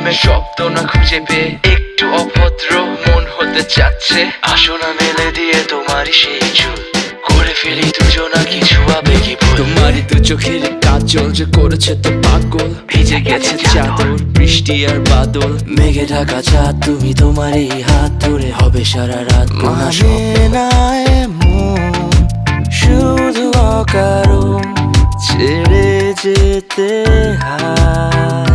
প্রেমের শব্দ না খুঁজে পেয়ে একটু অভদ্র মন হতে চাচ্ছে। আসো না মেলে দিয়ে তোমারই সেই চুল, করে ফেলি দুজনা কিছু আবেগী ভুল। তোমারই দু চোখের কাজল যে করেছে তো পাগল, ভিজে গেছে চাদর বৃষ্টি আর বাদল। মেঘে ঢাকা চাঁদ তুমি তোমারই হাত ধরে হবে সারা রাত। মানে না এমন শুধু অকারণ ছেড়ে যেতে হয়।